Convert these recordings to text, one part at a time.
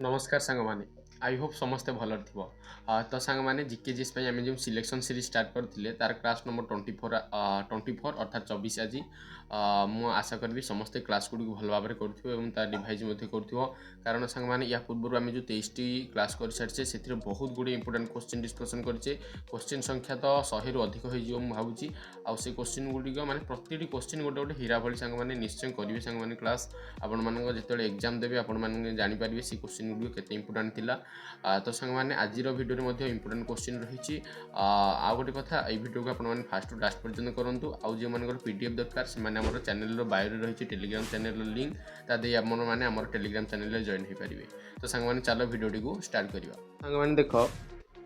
नमस्कार सांगमाने I hope समस्ते भलर थी तो सांगमाने जिके जीएस आम जो सिलेक्शन सीरीज स्टार्ट करते तार क्लास नंबर 24 अर्थात 24 आज मु आशा करी समस्ते क्लास गुड़ी भल भाव में कर डिवाइज कर कारण सांगमाने या पूर्व आम जो 23 टी क्लास कर सारी से बहुत गुड़े इंपोर्टाट क्वेश्चन डिस्कसन करें क्वेश्चन संख्या तो 100 रु अधिक हो भावुँ आउ से क्वेश्चन गुड़िक माने प्रति क्वेश्चन गोटे गोटे हीरा भाई सांगमाने निश्चय करेंगे सांगमाने क्लास आपण मान जो एग्जाम देवे आपण मैंने जानीपारे से क्वेश्चन गुड़िक केते इंपोर्टाट थिला तो सांग मैंने आज भिडियो इंपोर्टाट क्वेश्चन रही आ गोटे कथा ये भिडियो को आपने फास्ट लास्ट पर्यटन करूँ आउ जो मान पीडीएफ दरकार से चैनल बायो रही टेलीग्राम चैनल लिंक तादे आम टेलीग्राम चैनल जॉइन हो पारे। तो सांग मैंने चलो भिडियो को स्टार्ट करवा सांग मैंने देख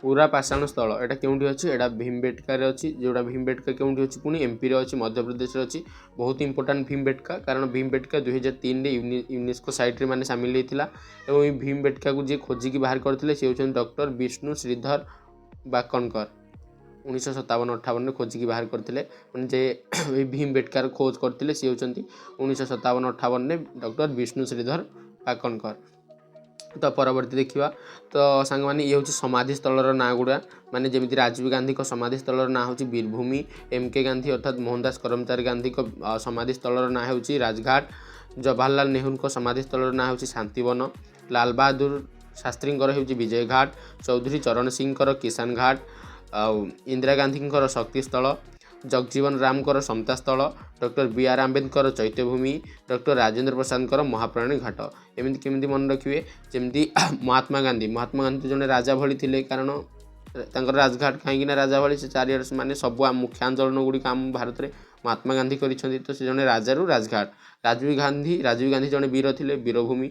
पूरा पाषाण स्थल यहाँ क्योंटी अच्छी यहाँ भीमबेटका अच्छी जोड़ा भीमबेटका क्योंटी अच्छी पुणी एमपी अच्छी मध्यप्रदेश अच्छी बहुत इंपोर्टाट भीमबेटका कारण भीमबेटका 2003 में यूनेस्को साइट्रे माने सामिल होता और भीमबेटका को जी खोजिकी बाहर करते सी हूँ डॉक्टर विष्णु श्रीधर बाकणकर 1957-58 खोजिकी बाहर करते जे भीमबेटकार खोज करते सी हूँ 1957-58 डॉक्टर विष्णु श्रीधर बाकणकर। तो परवर्ती देखा तो सांग मैंने ये हूँ समाधि स्थल ना गुड़ा माने जमी राजीव गांधी समाधि स्थल ना हूँ वीरभूमि एमके गांधी अर्थात मोहनदास करमचारी गांधी समाधि स्थल ना हूँ राजघाट जवाहरलाल नेहरू समाधि स्थल ना हूँ शांतिवन लाल बहादुर शास्त्री हूँ विजयघाट चौधरी चरण सिंह किसान घाट इंदिरा गांधी शक्ति स्थल Jagjivan Ram Samata Sthal doctor B R Ambedkar Chaityabhoomi doctor Rajendra Prasad महाप्राणी घाट एमती केमी मन रखिए जमी महात्मा गांधी जड़े राजा भली थे कारण राजघाट कहीं राजा भली से चारिड़े माने सब मुख्य आंदोलन गुड़िक आम भारत में महात्मा गांधी करिसेंती तो से जड़े राजारू राजघाट राजीव गांधी जड़े वीर थे वीरभूमि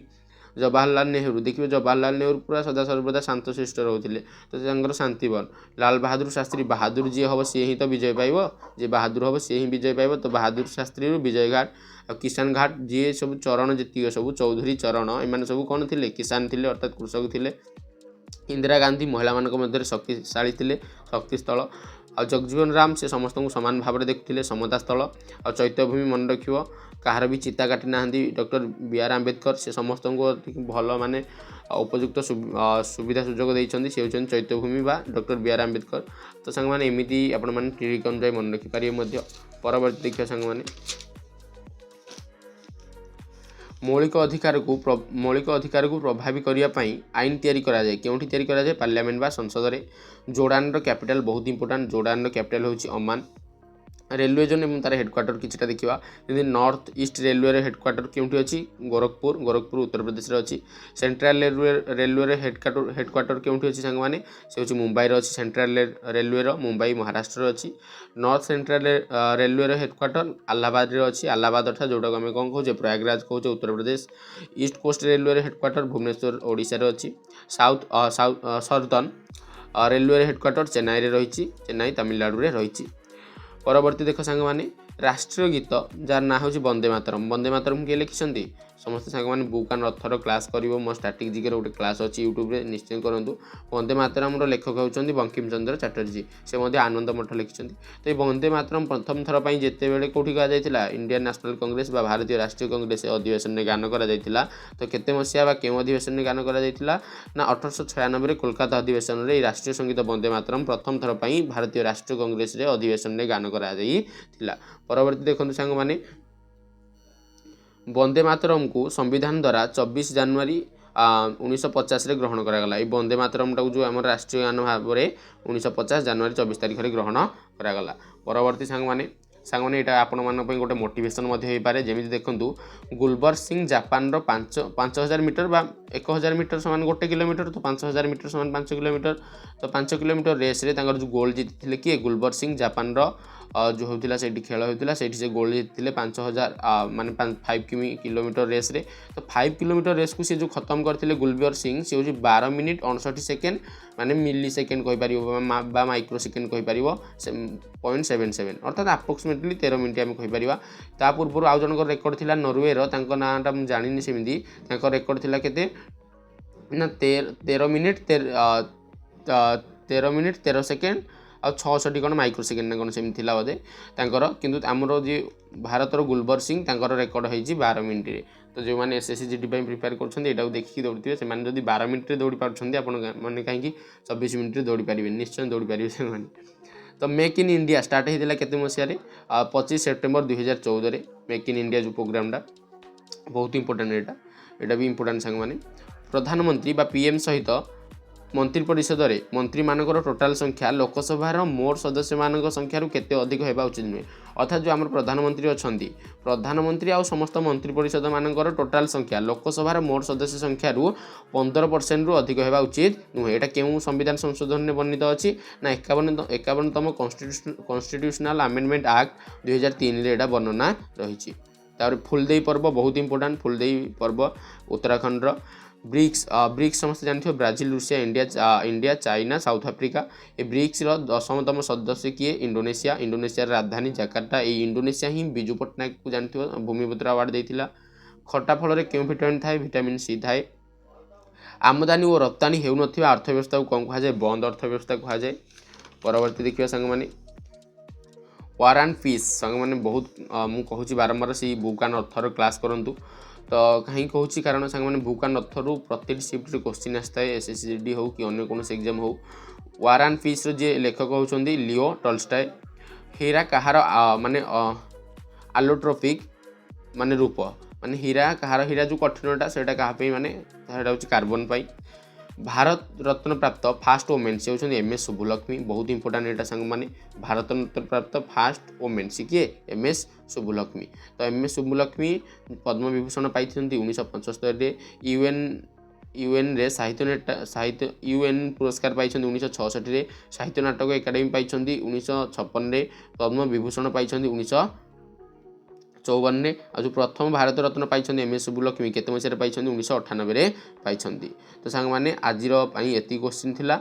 जवाहरलाल नेहरू देखिए जवाहरलाल नेहरू पूरा सदा सर्वदा शांतशिष्ट रोते तो शांतिवन लाल बहादुर शास्त्री बहादुर जी हम सी ही तो विजय पाइब जी बहादुर हम सी ही विजय पाइब तो बहादुर शास्त्री विजय घाट और किसान घाट जी सब चरण जी सब चौधरी चरण एम सब कौन थे किसान थे अर्थात कृषक थे इंदिरा गांधी महिला मध्य शक्तिशाली थे शक्ति स्थल आ जगजीवन राम से समस्त को सामान भाव में देखुले समता स्थल आ चैत्यभूमि मन रख कहार भी चिता काटी ना डॉक्टर बी आर आंबेडकर से समस्त को भल माने उपयुक्त सुविधा सुजोग देते सी हूँ चैत्यभूमि बा डॉक्टर बी आर आंबेडकर। तो सांग मैंने एमती आपण ट्रिक अनुसार मन रखिपारे। परवर्ती देखिए सांग मैंने मौलिक अधिकार को प्रभावी करने आईन तैयारी कराए क्योंठी तैयारी कराए पार्लियामेंट बा संसद में। जोर्डान कैपिटल बहुत इंपोर्टाट जोर्डान कैपिटल हूँ अमान। रेलवे जोन और तार हेडक्वार्टर किछटा देखा जमी नॉर्थ ईस्ट रेलवे हेडक्वार्टर क्योंठी अच्छी गोरखपुर उत्तर प्रदेश अच्छी। सेंट्रल रेलवे हेडक्वार्टर क्योंठी अच्छी सांग मैंने से हूँ मुंबई अच्छी सेंट्रल रेलवे मुंबई महाराष्ट्र अच्छी। नॉर्थ सेंट्रल रेलवे हेडक्वार्टर आलाहाबाद अच्छी आलाहाबाद अर्थात जोटा को आम कौन कहे प्रयागराज कहे Uttar Pradesh. East coast railway headquarters Bhubaneswar Odisha अच्छी। South southern railway headquarters Chennai रही चेन्नई तमिलनाडु में रही। परवर्ती देख सांग मैंने राष्ट्रीय गीत जार ना हूँ वंदे मातरम किए लिखिं समस्त सांग मैंने बुक एंड अथर क्लास कर मो स्टार्टिंग जिके गोटे क्लास अच्छी यूट्यूब रे निश्चय करूँ। वंदे मातरम लेखक होती बंकिम चंद्र चटर्जी से आनंद मठ लिखिं। तो ये वंदे मातरम प्रथम थर पर जिते बड़े कौटी करा इंडियन नेशनल कांग्रेस बा भारतीय राष्ट्रीय कांग्रेस अधिवेशन में गान करा तो केते मसीहा क्यों अधिवेशन में गान करा ना 1896 कोलकाता अधिवेशन में राष्ट्रीय संगीत वंदे मातरम प्रथम थर पर भारतीय राष्ट्रीय कांग्रेस अधिवेशन में गान करा। परवर्ती देखते सांग मैंने वंदे मातरम को संविधान द्वारा 24 जनवरी 1950 ग्रहण करागला। ये वंदे मातरम टाक जो आम राष्ट्रीय गान भाव में 1950 जनवरी 24 तारीख में ग्रहण करागला। परवर्ती सांग मैंने यहाँ आपण गोटे मोटिवेशन हो पारे जमी देखूँ गुलबर सिंह जापान 5000 मीटर बा 1000 मीटर समान 1 किलोमीटर तो 5000 मीटर समान 5 किलोमीटर तो 5 किलोमीटर रेस रे जो गोल जीति किए गुलबर सिंह जापान जो होता से खेल होता से गोल जीति 5000 माने 5 किलोमीटर रेस रे। तो 5 किलोमीटर रेस को सी जो खत्म करते गुलबर सिंह सी हूँ 12 मिनिट 59 सेकेंड माने मिली सेकेंड कहीपर माइक्रो सेकेंड कहीपर 0.77 अर्थात अप्रोक्सीमेटली 13 मिनिट आम कहीपर। ता पूर्व आउ जन रेकर्ड थी नॉर्वेर नाटा मुझे जानी सेमती रेकर्ड थी के ना 13 मिनिट 13 सेकेंड ଆଉ 66 କ'ଣ ମାଇକ୍ରୋ ସେକେଣ୍ଡ ନା କ'ଣ ସେମିତି ଥିଲା ବୋଧେ ତାଙ୍କର। କିନ୍ତୁ ଆମର ଯେ ଭାରତର ଗୁଲବର ସିଂ ତାଙ୍କର ରେକର୍ଡ଼ ହେଇଛି 12 ମିନିଟ୍ରେ। ତ ଯେଉଁମାନେ SSC GD ପାଇଁ ପ୍ରିପେୟାର କରୁଛନ୍ତି ଏଇଟାକୁ ଦେଖିକି ଦୌଡ଼ିଥିବେ, ସେମାନେ ଯଦି 12 ମିନିଟ୍ରେ ଦୌଡ଼ି ପାରୁଛନ୍ତି ଆପଣ ମାନେ କାହିଁକି 24 ମିନିଟ୍ରେ ଦୌଡ଼ି ପାରିବେନି, ନିଶ୍ଚୟ ଦୌଡ଼ି ପାରିବେ ସେମାନେ। ତ ମେକ୍ ଇନ୍ ଇଣ୍ଡିଆ ଷ୍ଟାର୍ଟ ହେଇଥିଲା କେତେ ମସିହାରେ? 25 ସେପ୍ଟେମ୍ବର 2014ରେ ମେକ୍ ଇନ୍ ଇଣ୍ଡିଆ ଯେଉଁ ପ୍ରୋଗ୍ରାମଟା ବହୁତ ଇମ୍ପୋର୍ଟାଣ୍ଟ, ଏଇଟା ବି ଇମ୍ପୋର୍ଟାଣ୍ଟ ସାଙ୍ଗମାନେ। ପ୍ରଧାନମନ୍ତ୍ରୀ ବା PM ସହିତ ମନ୍ତ୍ରୀ ପରିଷଦରେ ମନ୍ତ୍ରୀମାନଙ୍କର ଟୋଟାଲ ସଂଖ୍ୟା ଲୋକସଭାର ମୋଟ ସଦସ୍ୟମାନଙ୍କ ସଂଖ୍ୟାରୁ କେତେ ଅଧିକ ହେବା ଉଚିତ ନୁହେଁ। ଅର୍ଥାତ୍ ଯେଉଁ ଆମର ପ୍ରଧାନମନ୍ତ୍ରୀ ଅଛନ୍ତି, ପ୍ରଧାନମନ୍ତ୍ରୀ ଆଉ ସମସ୍ତ ମନ୍ତ୍ରୀ ପରିଷଦମାନଙ୍କର ଟୋଟାଲ ସଂଖ୍ୟା ଲୋକସଭାର ମୋଟ ସଦସ୍ୟ ସଂଖ୍ୟାରୁ 15%ରୁ ଅଧିକ ହେବା ଉଚିତ ନୁହେଁ। ଏଇଟା କେଉଁ ସମ୍ବିଧାନ ସଂଶୋଧନରେ ବର୍ଣ୍ଣିତ ଅଛି? ନା 51ତମ କନଷ୍ଟିଟ୍ୟୁସନାଲ ଆମେଣ୍ଡମେଣ୍ଟ ଆକ୍ଟ 2003ରେ ଏଇଟା ବର୍ଣ୍ଣନା ରହିଛି। ତାପରେ ଫୁଲଦେଇ ପର୍ବ ବହୁତ ଇମ୍ପୋର୍ଟାଣ୍ଟ। ଫୁଲଦେଇ ପର୍ବ ଉତ୍ତରାଖଣ୍ଡର। ବ୍ରିକ୍ସ ସମସ୍ତେ ଜାଣିଥିବେ, Brazil, Russia, India, China, South Africa. ଏ ବ୍ରିକ୍ସର 10ତମ ସଦସ୍ୟ କିଏ? ଇଣ୍ଡୋନେସିଆ। ଇଣ୍ଡୋନେସିଆର ରାଜଧାନୀ ଜାକାର୍ତ୍ତା। ଏଇ ଇଣ୍ଡୋନେସିଆ ହିଁ ବିଜୁ ପଟ୍ଟନାୟକକୁ ଜାଣିଥିବ ଭୂମିପତ୍ର ଆୱାର୍ଡ଼ ଦେଇଥିଲା। ଖଟା ଫଳରେ କେଉଁ ଭିଟାମିନ୍ ଥାଏ? ଭିଟାମିନ୍ ସି ଥାଏ। ଆମଦାନୀ ଓ ରପ୍ତାନି ହେଉନଥିବା ଅର୍ଥବ୍ୟବସ୍ଥାକୁ କ'ଣ କୁହାଯାଏ? ବନ୍ଦ ଅର୍ଥବ୍ୟବସ୍ଥା କୁହାଯାଏ। ପରବର୍ତ୍ତୀ ଦେଖିବା ସାଙ୍ଗମାନେ ୱାର୍ ଆଣ୍ଡ ପିସ୍। ସାଙ୍ଗମାନେ ବହୁତ ମୁଁ କହୁଛି ବାରମ୍ବାର ସେଇ ବୁକ୍ ଆଣ୍ଡ ଅଥର କ୍ଲାସ୍ କରନ୍ତୁ। ତ କାହିଁକି କହୁଛି? କାରଣ ସାଙ୍ଗମାନେ ବୁକ୍ ଆଣ୍ଡ ଅଥରରୁ ପ୍ରତିଟି ସିଫ୍ଟରେ କୋଶ୍ଚିନ୍ ଆସିଥାଏ, SSC GD ହେଉ କି ଅନ୍ୟ କୌଣସି ଏକ୍ଜାମ୍ ହେଉ। ୱାର୍ ଆଣ୍ଡ ପିସ୍ର ଯିଏ ଲେଖକ ହେଉଛନ୍ତି ଲିଓ ଟଲଷ୍ଟାଏ। ହୀରା କାହାର ମାନେ ଆଲୋଟ୍ରୋପିକ୍ ମାନେ ରୂପ, ମାନେ ହୀରା କାହାର, ହୀରା ଯେଉଁ କଠିନଟା ସେଇଟା କାହା ପାଇଁ, ମାନେ ସେଇଟା ହେଉଛି କାର୍ବନ ପାଇଁ। ଭାରତ ରତ୍ନ ପ୍ରାପ୍ତ ଫାଷ୍ଟ ଓମେନ୍ ସେ ହେଉଛନ୍ତି MS ସୁବୁଲକ୍ଷ୍ମୀ। ବହୁତ ଇମ୍ପୋର୍ଟାଣ୍ଟ ଏଇଟା ସାଙ୍ଗମାନେ। ଭାରତ ରତ୍ନ ପ୍ରାପ୍ତ ଫାଷ୍ଟ ଓମେନ୍ ସେ କିଏ? MS ସୁବୁଲକ୍ଷ୍ମୀ। ତ MS ସୁବୁଲକ୍ଷ୍ମୀ ପଦ୍ମବିଭୂଷଣ ପାଇଛନ୍ତି 1975ରେ। ୟୁଏନ୍ରେ UN ପୁରସ୍କାର ପାଇଛନ୍ତି 1966ରେ। ସାହିତ୍ୟ ନାଟକ ଏକାଡେମୀ ପାଇଛନ୍ତି 1956ରେ। ପଦ୍ମବିଭୂଷଣ ପାଇଛନ୍ତି 1954ରେ। ଆଉ ଯେଉଁ ପ୍ରଥମ ଭାରତ ରତ୍ନ ପାଇଛନ୍ତି MS ସୁବୁଲକ୍ଷ୍ମୀ କେତେ ମସିହାରେ ପାଇଛନ୍ତି? 1998ରେ ପାଇଛନ୍ତି। ତ ସାଙ୍ଗମାନେ ଆଜିର ପାଇଁ ଏତିକି କୋଶ୍ଚିନ୍ ଥିଲା।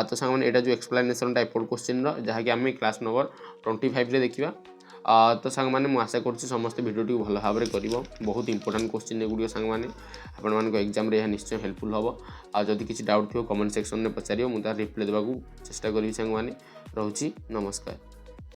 ତ ସାଙ୍ଗମାନେ ଏଇଟା ଯେଉଁ ଏକ୍ସପ୍ଲାନେସନ୍ଟା ଏପଟ କୋଶ୍ଚିନ୍ର, ଯାହାକି ଆମେ କ୍ଲାସ୍ ନମ୍ବର 25ରେ ଦେଖିବା। ତ ସାଙ୍ଗମାନେ ମୁଁ ଆଶା କରୁଛି ସମସ୍ତେ ଭିଡ଼ିଓଟିକୁ ଭଲ ଭାବରେ କରିବ। ବହୁତ ଇମ୍ପୋର୍ଟାଣ୍ଟ କୋଶ୍ଚିନ୍ ଏଗୁଡ଼ିକ ସାଙ୍ଗମାନେ, ଆପଣମାନଙ୍କ ଏକ୍ଜାମ୍ରେ ଏହା ନିଶ୍ଚୟ ହେଲ୍ପଫୁଲ୍ ହେବ। ଆଉ ଯଦି କିଛି ଡାଉଟ୍ ଥିବ କମେଣ୍ଟ ସେକ୍ସନ୍ରେ ପଚାରିବ, ମୁଁ ତାର ରିପ୍ଲାଏ ଦେବାକୁ ଚେଷ୍ଟା କରିବି ସାଙ୍ଗମାନେ। ରହୁଛି, ନମସ୍କାର।